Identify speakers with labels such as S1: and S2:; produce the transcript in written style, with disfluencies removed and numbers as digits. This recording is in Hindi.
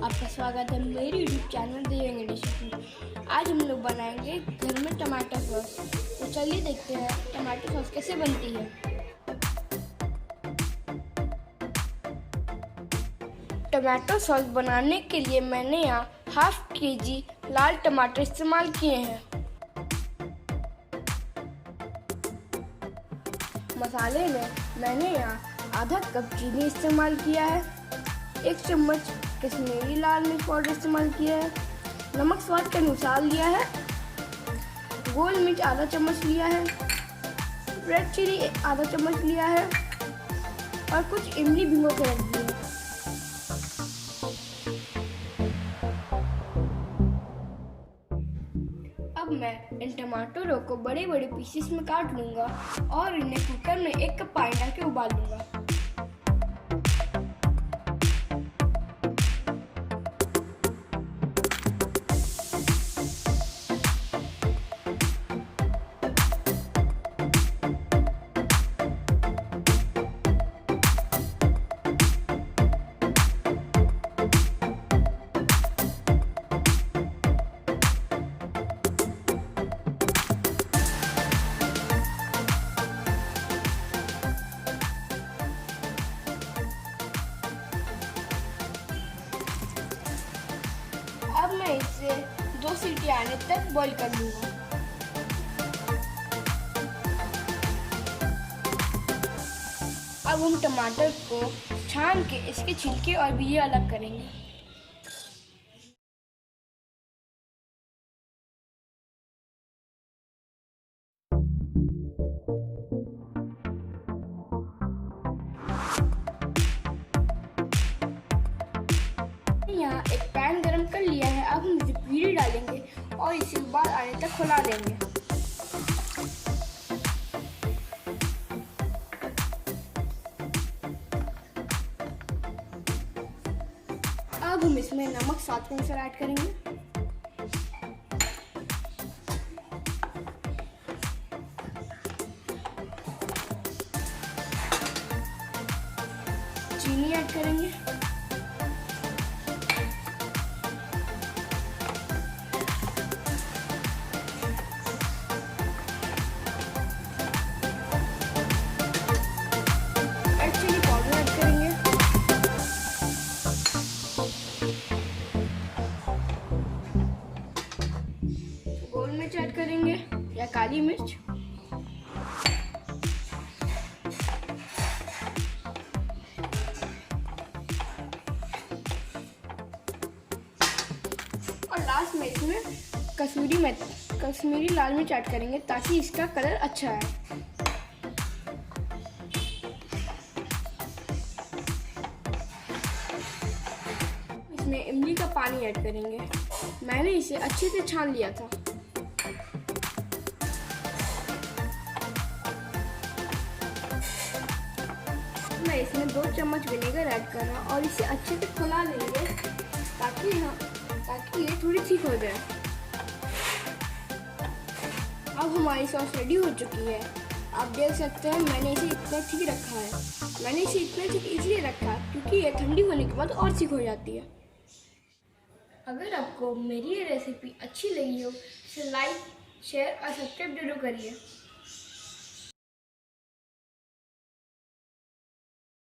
S1: आपका स्वागत है मेरे यूट्यूब चैनल देंगे डिशेस में। आज हम लोग बनाएंगे घर में टमाटर सॉस। तो चलिए देखते हैं टमाटर सॉस कैसे बनती है। टमाटो सॉस बनाने के लिए मैंने यहाँ हाफ केजी लाल टमाटर इस्तेमाल किए हैं। मसाले में मैंने यहाँ आधा कप चीनी इस्तेमाल किया है, 1 चम्मच कश्मीरी लाल मिर्च पाउडर इस्तेमाल किया है, नमक स्वाद के अनुसार लिया है, गोल मिर्च आधा चम्मच लिया है, रेड चिली आधा चम्मच लिया है और कुछ इमली भिगो के रख दी है। अब मैं इन टमाटरों को बड़े बड़े पीसेस में काट लूँगा और इन्हें कुकर में 1 कप पानी डाल के उबाल लूँगा। अब मैं इसे 2 सीटी आने तक बॉईल कर लूँगा। अब हम टमाटर को छान के इसके छिलके और बीजे अलग करेंगे। यहाँ एक पैन गरम कर लिया है। अब हम इसे प्यूरी डालेंगे और इसे उबाल आने तक खौला देंगे। अब हम इसमें नमक स्वाद के अनुसार ऐड करेंगे। चीनी ऐड करेंगे। गोल मिर्च ऐड करेंगे या काली मिर्च, और लास्ट में इसमें कश्मीरी लाल मिर्च ऐड करेंगे ताकि इसका कलर अच्छा आए। इसमें इमली का पानी ऐड करेंगे। मैंने इसे अच्छे से छान लिया था। मैं इसमें 2 चम्मच विनेगर ऐड कर रहा हूँ और इसे अच्छे से खौला लेंगे ताकि ये थोड़ी ठीक हो जाए। अब हमारी सॉस रेडी हो चुकी है। आप देख सकते हैं मैंने इसे इतना ठीक रखा है। मैंने इसे इतना ठीक इसलिए रखा क्योंकि ये ठंडी होने के बाद और ठीक हो जाती है। अगर आपको मेरी ये रेसिपी अच्छी लगी हो तो लाइक, शेयर और सब्सक्राइब जरूर करिए।